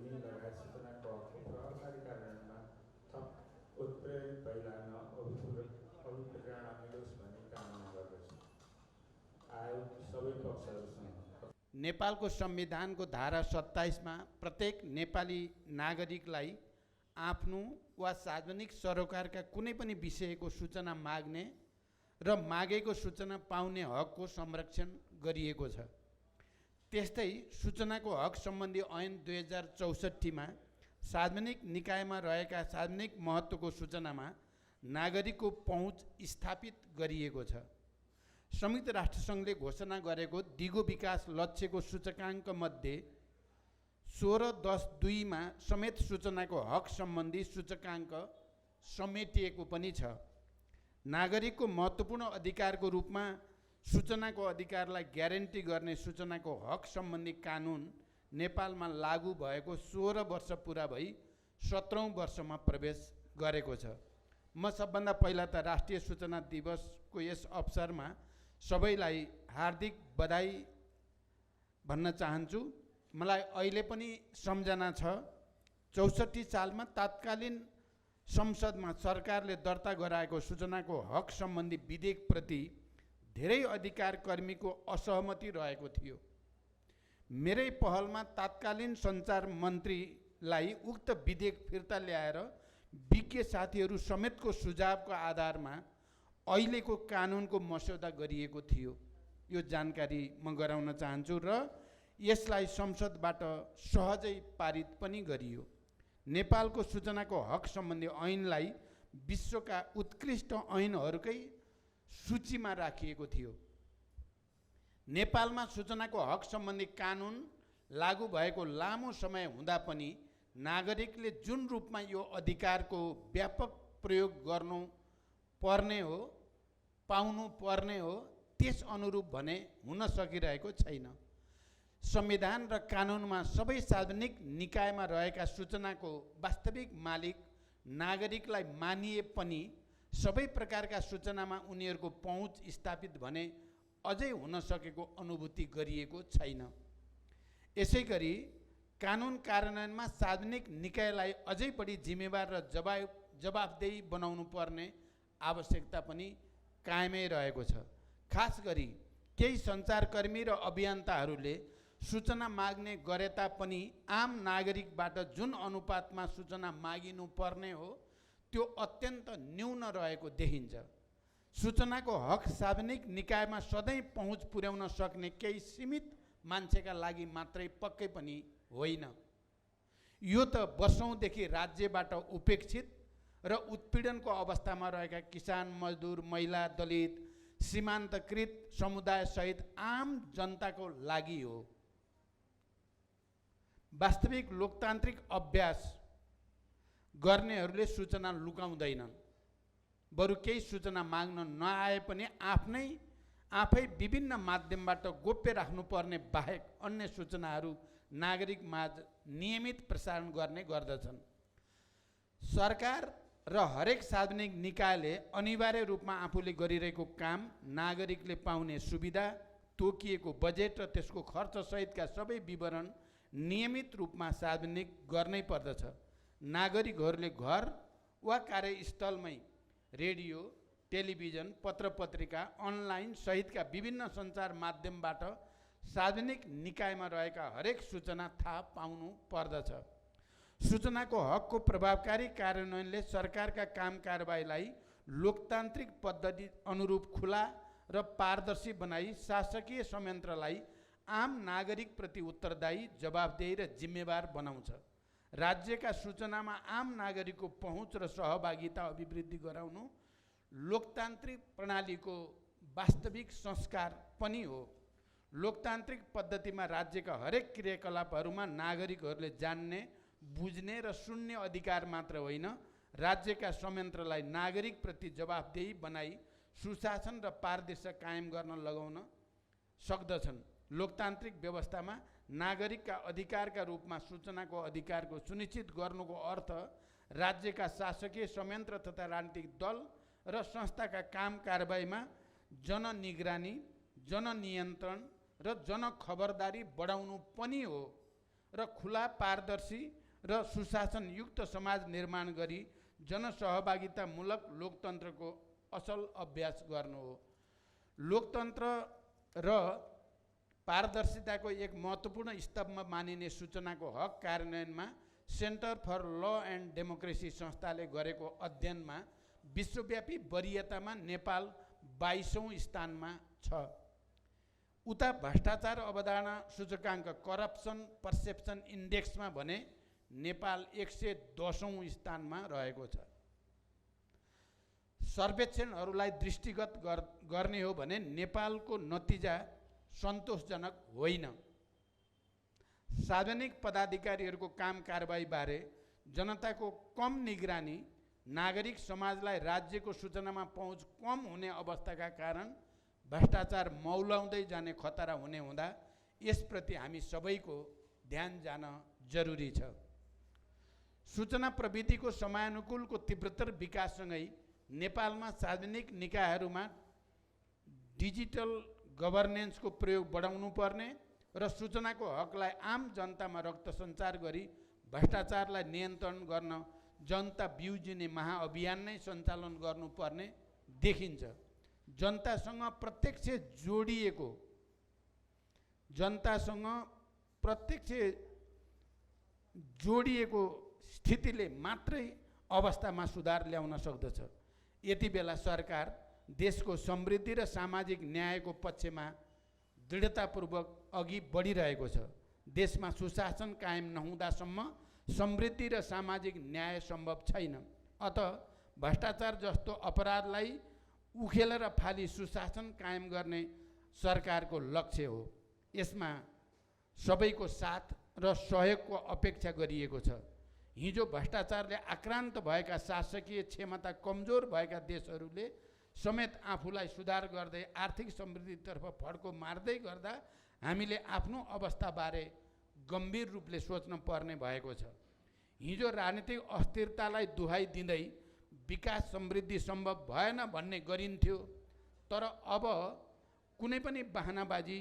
लगायत सूचनाको हकको प्रभावकारी कार्यान्वयनमा थप उत्प्रेरित फैलान अभिप्रेरणा मिलोस् भन्ने कामना गर्दछु। आयोग सबै पक्षहरूसँग नेपालको संविधानको धारा 27 मा प्रत्येक नेपाली नागरिकलाई आफ्नो वा सार्वजनिक सरोकारका कुनै पनि विषयको सूचना माग्ने र मागेको सूचना पाउने हकको संरक्षण गरिएको छ। त्यस्तै सूचनाको हक सम्बन्धी ऐन 2064 मा सार्वजनिक निकायमा रहेका सार्वजनिक महत्त्वको सूचनामा नागरिकको पहुँच स्थापित गरिएको छ। संयुक्त राष्ट्रसङ्घले घोषणा गरेको दिगो विकास लक्ष्यको सूचकाङ्क मध्ये 16.10.2 मा समेत सूचनाको हक सम्बन्धी सूचकाङ्क समेटिएको पनि छ। नागरिकको महत्त्वपूर्ण अधिकारको रूपमा सूचनाको अधिकारलाई ग्यारेन्टी गर्ने सूचनाको हक सम्बन्धी कानुन नेपालमा लागू भएको 16 वर्ष पुरा भई 17औं वर्षमा प्रवेश गरेको छ। म सबभन्दा पहिला त राष्ट्रिय सूचना दिवसको यस अवसरमा सबैलाई हार्दिक बधाई भन्न चाहन्छु। मलाई अहिले पनि सम्झना छ 64 सालमा तत्कालीन संसदमा सरकारले दर्ता गराएको सूचनाको हक सम्बन्धी विधेयकप्रति धेरै अधिकार कर्मीको असहमति रहेको थियो। मेरै पहलमा तत्कालीन सञ्चार मन्त्रीलाई उक्त विधेयक फिर्ता ल्याएर विज्ञ साथीहरू समेतको सुझावको आधारमा अहिलेको कानुनको मस्यौदा गरिएको थियो। यो जानकारी म गराउन चाहन्छु र यसलाई संसदबाट सहजै पारित पनि गरियो। नेपालको सूचनाको हक सम्बन्धी ऐनलाई विश्वका उत्कृष्ट ऐनहरूकै सूचीमा राखिएको थियो। नेपालमा सूचनाको हक सम्बन्धी कानुन लागू भएको लामो समय हुँदा पनि नागरिकले जुन रूपमा यो अधिकारको व्यापक प्रयोग गर्नु पर्ने हो पाउनु पर्ने हो त्यस अनुरूप भने हुन सकिरहेको छैन। संविधान र कानुनमा सबै सार्वजनिक निकायमा रहेका सूचनाको वास्तविक मालिक नागरिकलाई मानिए पनि सबै प्रकारका सूचनामा उनीहरूको पहुँच स्थापित भने अझै हुन सकेको अनुभूति गरिएको छैन। यसैगरी कानुन कार्यान्वयनमा सार्वजनिक निकायलाई अझै बढी जिम्मेवार र जवाफदेही बनाउनु पर्ने आवश्यकता पनि कायमै रहेको छ। खास गरी केही सञ्चारकर्मी र अभियन्ताहरूले सूचना माग्ने गरे तापनि आम नागरिकबाट जुन अनुपातमा सूचना मागिनु पर्ने हो त्यो अत्यन्त न्यून रहेको देखिन्छ। सूचनाको हक सार्वजनिक निकायमा सधैँ पहुँच पुर्याउन सक्ने केही सीमित मान्छेका लागि मात्रै पक्कै पनि होइन। यो त वर्षौँदेखि राज्यबाट उपेक्षित र उत्पीडनको अवस्थामा रहेका किसान, मजदुर, महिला, दलित, सीमान्तकृत समुदाय सहित आम जनताको लागि हो। वास्तविक लोकतान्त्रिक अभ्यास गर्नेहरूले सूचना लुकाउँदैनन्, बरु केही सूचना माग्न नआए पनि आफै विभिन्न माध्यमबाट गोप्य राख्नुपर्ने बाहेक अन्य सूचनाहरू नागरिक माझ नियमित प्रसारण गर्ने गर्दछन्। सरकार र हरेक सार्वजनिक निकायले अनिवार्य रूपमा आफूले गरिरहेको काम, नागरिकले पाउने सुविधा, तोकिएको बजेट र त्यसको खर्च सहितका सबै विवरण नियमित रूपमा सार्वजनिक गर्नै पर्दछ। नागरिकहरूले घर वा कार्यस्थलमै रेडियो, टेलिभिजन, पत्रपत्रिका, अनलाइन सहितका विभिन्न सञ्चार माध्यमबाट सार्वजनिक निकायमा रहेका हरेक सूचना थाहा पाउनु पर्दछ। सूचनाको हकको प्रभावकारी कार्यान्वयनले सरकारका काम कारबाहीलाई लोकतान्त्रिक पद्धति अनुरूप खुला र पारदर्शी बनाई शासकीय संयन्त्रलाई आम नागरिकप्रति उत्तरदायी, जवाफदेही र जिम्मेवार बनाउँछ। राज्यका सूचनामा आम नागरिकको पहुँच र सहभागिता अभिवृद्धि गराउनु लोकतान्त्रिक प्रणालीको वास्तविक संस्कार पनि हो। लोकतान्त्रिक पद्धतिमा राज्यका हरेक क्रियाकलापहरूमा नागरिकहरूले जान्ने, बुझ्ने र सुन्ने अधिकार मात्र होइन, राज्यका संयन्त्रलाई नागरिकप्रति जवाफदेही बनाई सुशासन र पारदर्शिता कायम गर्न लगाउन सक्दछन्। लोकतान्त्रिक व्यवस्थामा नागरिकका अधिकारका रूपमा सूचनाको अधिकारको सुनिश्चित गर्नुको अर्थ राज्यका शासकीय संयन्त्र तथा राजनीतिक दल र संस्थाका काम कारबाहीमा जननिगरानी, जननियन्त्रण र जनखबरदारी बढाउनु पनि हो। र खुला, पारदर्शी र सुशासनयुक्त समाज निर्माण गरी जनसहभागितामूलक लोकतन्त्रको असल अभ्यास गर्नु हो। लोकतन्त्र र पारदर्शिताको एक महत्त्वपूर्ण स्तम्भ मानिने सूचनाको हक कार्यान्वयनमा Centre for Law and Democracy संस्थाले गरेको अध्ययनमा विश्वव्यापी वरीयतामा नेपाल 22औं स्थानमा छ। उता भ्रष्टाचार अवधारणा सूचकाङ्क करप्सन पर्सेप्सन इन्डेक्समा भने नेपाल 110औं स्थानमा रहेको छ। सर्वेक्षणहरूलाई दृष्टिगत गर्ने हो भने नेपालको नतिजा सन्तोषजनक होइन। सार्वजनिक पदाधिकारीहरूको काम कारबाही बारे जनताको कम निगरानी, नागरिक समाजलाई राज्यको सूचनामा पहुँच कम हुने अवस्थाका कारण भ्रष्टाचार मौलाउँदै जाने खतरा हुने हुँदा यसप्रति हामी सबैको ध्यान जान जरुरी छ। सूचना प्रविधिको समयानुकूलको तीव्रतर विकाससँगै नेपालमा सार्वजनिक निकायहरूमा डिजिटल गभर्नेन्सको प्रयोग बढाउनु पर्ने र सूचनाको हकलाई आम जनतामा रक्त सञ्चार गरी भ्रष्टाचारलाई नियन्त्रण गर्न जनता ब्युजिने महाअभियान नै सञ्चालन गर्नुपर्ने देखिन्छ। जनतासँग प्रत्यक्ष जोडिएको स्थितिले मात्रै अवस्थामा सुधार ल्याउन सक्दछ। यति बेला सरकार देशको समृद्धि र सामाजिक न्यायको पक्षमा दृढतापूर्वक अघि बढिरहेको छ। देशमा सुशासन कायम नहुँदासम्म समृद्धि र सामाजिक न्याय सम्भव छैन। अत भ्रष्टाचार जस्तो अपराधलाई उखेलेर फाली सुशासन कायम गर्ने सरकारको लक्ष्य हो। यसमा सबैको साथ र सहयोगको अपेक्षा गरिएको छ। हिजो भ्रष्टाचारले आक्रान्त भएका शासकीय क्षमता कमजोर भएका देशहरूले समेत आफूलाई सुधार गर्दै आर्थिक समृद्धितर्फ फड्को मार्दै गर्दा हामीले आफ्नो अवस्थाबारे गम्भीर रूपले सोच्न पर्ने भएको छ। हिजो राजनीतिक अस्थिरतालाई दुहाई दिँदै विकास समृद्धि सम्भव भएन भन्ने गरिन्थ्यो, तर अब कुनै पनि बहानाबाजी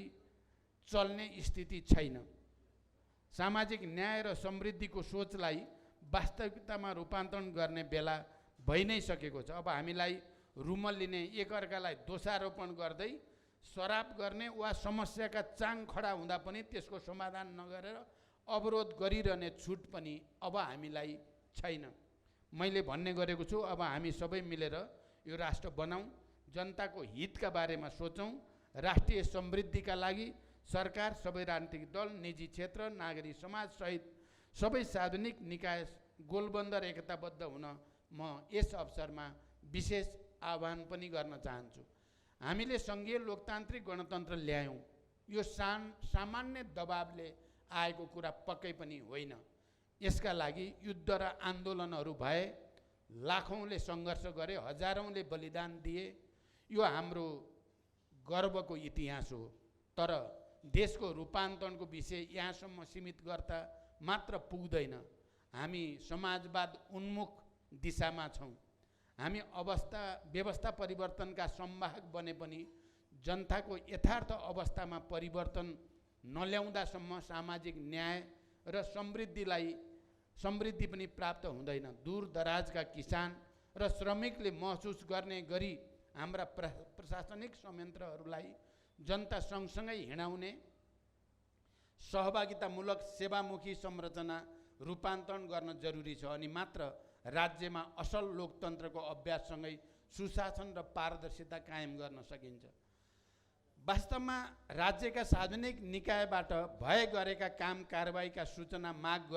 चल्ने स्थिति छैन। सामाजिक न्याय र समृद्धिको सोचलाई वास्तविकतामा रूपान्तरण गर्ने बेला भइ नै सकेको छ। अब हामीलाई रुमल लिने, एकअर्कालाई दोषारोपण गर्दै सराप गर्ने वा समस्याका चाङ खडा हुँदा पनि त्यसको समाधान नगरेर अवरोध गरिरहने छुट पनि अब हामीलाई छैन। मैले भन्ने गरेको छु, अब हामी सबै मिलेर यो राष्ट्र बनाऊँ, जनताको हितका बारेमा सोचौँ। राष्ट्रिय समृद्धिका लागि सरकार, सबै राजनीतिक दल, निजी क्षेत्र, नागरिक समाज सहित सबै सार्वजनिक निकाय गोलबन्द एकताबद्ध हुन म यस अवसरमा विशेष आह्वान पनि गर्न चाहन्छु। हामीले सङ्घीय लोकतान्त्रिक गणतन्त्र ल्यायौँ, यो सामान्य दबावले आएको कुरा पक्कै पनि होइन। यसका लागि युद्ध र आन्दोलनहरू भए, लाखौँले सङ्घर्ष गरे, हजारौँले बलिदान दिए। यो हाम्रो गर्वको इतिहास हो। तर देशको रूपान्तरणको विषय यहाँसम्म सीमित गर्दा मात्र पुग्दैन। हामी समाजवाद उन्मुख दिशामा छौँ। हामी व्यवस्था परिवर्तनका संवाहक बने पनि जनताको यथार्थ अवस्थामा परिवर्तन नल्याउँदासम्म सामाजिक न्याय र समृद्धि पनि प्राप्त हुँदैन। दूर दराजका किसान र श्रमिकले महसुस गर्ने गरी हाम्रा प्रशासनिक संयन्त्रहरूलाई जनता सँगसँगै हिँडाउने सहभागितामूलक सेवामुखी संरचना रूपान्तरण गर्न जरुरी छ। अनि मात्र राज्यमा असल लोकतन्त्रको अभ्याससँगै सुशासन र पारदर्शिता कायम गर्न सकिन्छ। वास्तवमा राज्यका सार्वजनिक निकायबाट भए गरेका काम कारबाहीका सूचना माग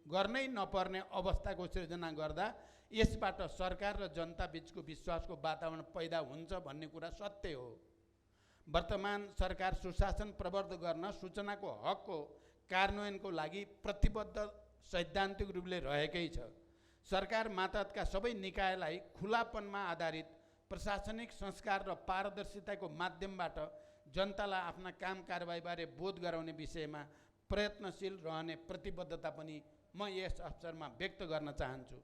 गर्नै नपर्ने अवस्थाको सृजना गर्दा यसबाट सरकार र जनता बीचको विश्वासको वातावरण पैदा हुन्छ भन्ने कुरा सत्य हो। वर्तमान सरकार सुशासन प्रवर्ध गर्न सूचनाको हकको कार्यान्वयनको लागि प्रतिबद्ध सैद्धान्तिक रूपले रहेकै छ। सरकार मातहतका सबै निकायलाई खुलापनमा आधारित प्रशासनिक संस्कार र पारदर्शिताको माध्यमबाट जनतालाई आफ्ना काम कारबाहीबारे बोध गराउने विषयमा प्रयत्नशील रहने प्रतिबद्धता पनि म यस अवसरमा व्यक्त गर्न चाहन्छु।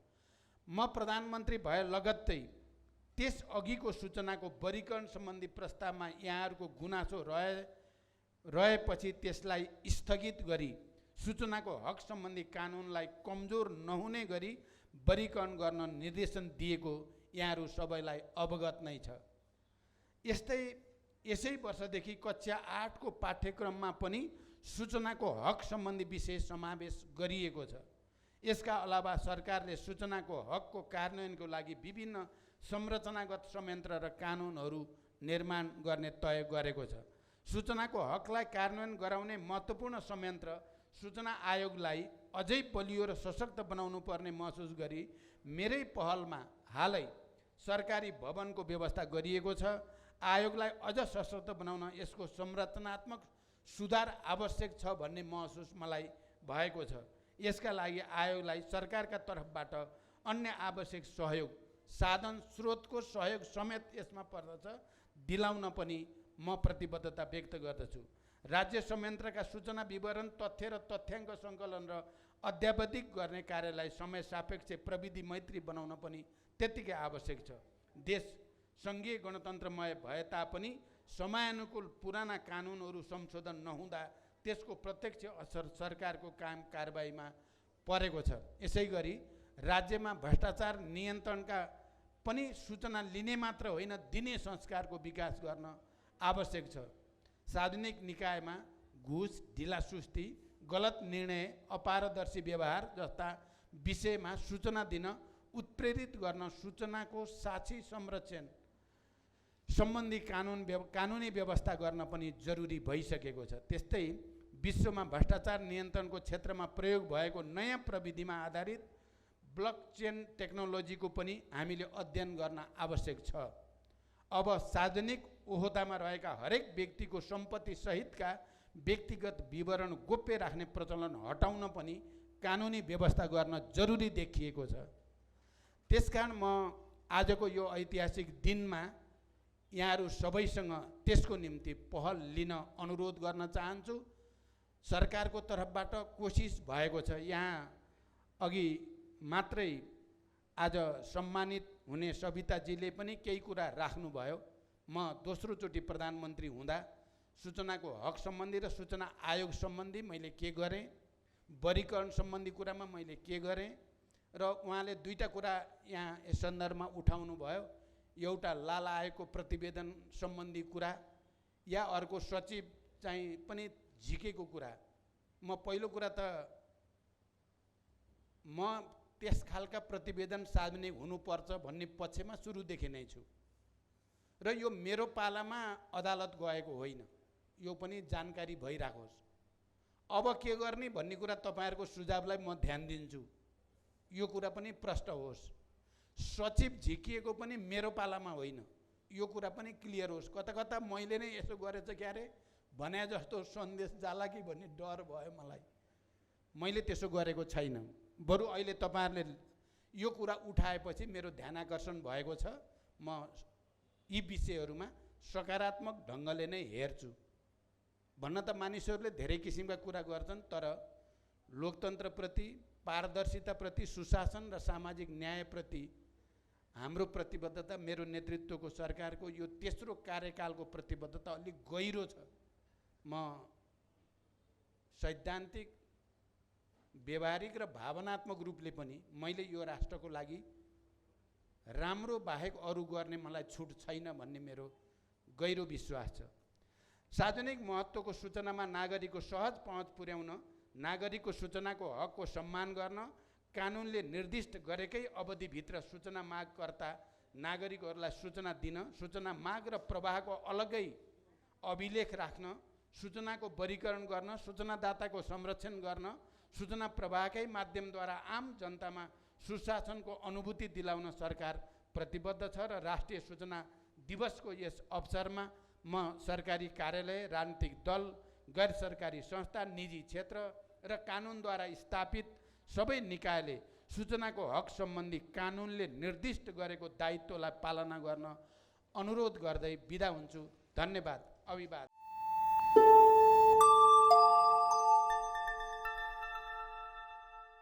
म प्रधानमन्त्री भए लगत्तै त्यस अघिको सूचनाको वर्गीकरण सम्बन्धी प्रस्तावमा यहाँहरूको गुनासो रहेपछि त्यसलाई स्थगित गरी सूचनाको हक सम्बन्धी कानुनलाई कमजोर नहुने गरी वर्गीकरण गर्न निर्देशन दिएको यहाँहरू सबैलाई अवगत नै छ। यसै वर्षदेखि कक्षा 8 को पाठ्यक्रममा पनि सूचनाको हक सम्बन्धी विषय समावेश गरिएको छ। यसका अलावा सरकारले सूचनाको हकको कार्यान्वयनको लागि विभिन्न संरचनागत संयन्त्र र कानुनहरू निर्माण गर्ने तय गरेको छ। सूचनाको हकलाई कार्यान्वयन गराउने महत्त्वपूर्ण संयन्त्र सूचना आयोगलाई अझै बलियो र सशक्त बनाउनु पर्ने महसुस गरी मेरै पहलमा हालै सरकारी भवनको व्यवस्था गरिएको छ। आयोगलाई अझ सशक्त बनाउन यसको संरचनात्मक सुधार आवश्यक छ भन्ने महसुस मलाई भएको छ। यसका लागि आयोगलाई सरकारका तर्फबाट अन्य आवश्यक सहयोग साधन स्रोतको सहयोग समेत यसमा पर्दछ दिलाउन पनि म प्रतिबद्धता व्यक्त गर्दछु। राज्य संयन्त्रका सूचना विवरण तथ्य र तथ्याङ्क सङ्कलन र अद्यावधिक गर्ने कार्यलाई समय सापेक्ष प्रविधि मैत्री बनाउन पनि त्यत्तिकै आवश्यक छ। देश सङ्घीय गणतन्त्रमय भए तापनि समयानुकूल पुराना कानुनहरू संशोधन नहुँदा त्यसको प्रत्यक्ष असर सरकारको काम कारबाहीमा परेको छ। यसै गरी राज्यमा भ्रष्टाचार नियन्त्रणका पनि सूचना लिने मात्र होइन दिने संस्कारको विकास गर्न आवश्यक छ। सार्वजनिक निकायमा घुस, ढिलासुस्ती, गलत निर्णय, अपारदर्शी व्यवहार जस्ता विषयमा सूचना दिन उत्प्रेरित गर्न सूचनाको साक्षी संरक्षण सम्बन्धी कानुनी व्यवस्था गर्न पनि जरुरी भइसकेको छ। त्यस्तै विश्वमा भ्रष्टाचार नियन्त्रणको क्षेत्रमा प्रयोग भएको नयाँ प्रविधिमा आधारित ब्लकचेन टेक्नोलोजीको पनि हामीले अध्ययन गर्न आवश्यक छ। अब सार्वजनिक ओहदामा रहेका हरेक व्यक्तिको सम्पत्ति सहितका व्यक्तिगत विवरण गोप्य राख्ने प्रचलन हटाउन पनि कानुनी व्यवस्था गर्न जरुरी देखिएको छ। त्यसकारण म आजको यो ऐतिहासिक दिनमा यहाँहरू सबैसँग त्यसको निम्ति पहल लिन अनुरोध गर्न चाहन्छु। सरकारको तर्फबाट कोसिस भएको छ। यहाँ अघि मात्रै आज सम्मानित हुने सविताजीले पनि केही कुरा राख्नुभयो। म दोस्रो चोटि प्रधानमन्त्री हुँदा सूचनाको हक सम्बन्धी र सूचना आयोग सम्बन्धी मैले के गरेँ, वर्गीकरण सम्बन्धी कुरामा मैले के गरेँ र उहाँले दुईटा कुरा यहाँ यस सन्दर्भमा उठाउनु भयो। एउटा लाल आयोगको प्रतिवेदन सम्बन्धी कुरा या अर्को सचिव चाहिँ पनि झिकेको कुरा। म पहिलो कुरा त म त्यस खालका प्रतिवेदन सार्वजनिक हुनुपर्छ भन्ने पक्षमा सुरुदेखि नै छु र यो मेरो पालामा अदालत गएको होइन, यो पनि जानकारी भइराखोस्। अब के गर्ने भन्ने कुरा तपाईँहरूको सुझावलाई म ध्यान दिन्छु, यो कुरा पनि प्रष्ट होस्। सचिव झिकिएको पनि मेरो पालामा होइन, यो कुरा पनि क्लियर होस्। कता कता मैले नै यसो गरेछ क्यारे भने जस्तो सन्देश जाला कि भन्ने डर भयो मलाई। मैले त्यसो गरेको छैन। बरु अहिले तपाईँहरूले यो कुरा उठाएपछि मेरो ध्यान आकर्षण भएको छ। म यी विषयहरूमा सकारात्मक ढङ्गले नै हेर्छु। भन्न त मानिसहरूले धेरै किसिमका कुरा गर्छन्, तर लोकतन्त्रप्रति, पारदर्शिताप्रति, सुशासन र सामाजिक न्यायप्रति हाम्रो प्रतिबद्धता, मेरो नेतृत्वको सरकारको यो तेस्रो कार्यकालको प्रतिबद्धता अलिक गहिरो छ। म सैद्धान्तिक, व्यवहारिक र भावनात्मक रूपले पनि मैले यो राष्ट्रको लागि राम्रो बाहेक अरू गर्ने मलाई छुट छैन भन्ने मेरो गहिरो विश्वास छ। सार्वजनिक महत्त्वको सूचनामा नागरिकको सहज पहुँच पुर्याउन, नागरिकको सूचनाको हकको सम्मान गर्न, कानुनले निर्दिष्ट गरेकै अवधिभित्र सूचना मागकर्ता नागरिकहरूलाई सूचना दिन, सूचना माग र प्रवाहको अलग्गै अभिलेख राख्न, सूचनाको वर्गीकरण गर्न, सूचनादाताको संरक्षण गर्न, सूचना प्रवाहकै माध्यमद्वारा आम जनतामा सुशासनको अनुभूति दिलाउन सरकार प्रतिबद्ध छ र राष्ट्रिय सूचना दिवसको यस अवसरमा म सरकारी कार्यालय, राजनीतिक दल, गैर सरकारी संस्था, निजी क्षेत्र र कानुनद्वारा स्थापित सबै निकायले सूचनाको हक सम्बन्धी कानुनले निर्दिष्ट गरेको दायित्वलाई पालना गर्न अनुरोध गर्दै बिदा हुन्छु। धन्यवाद। अभिवादन।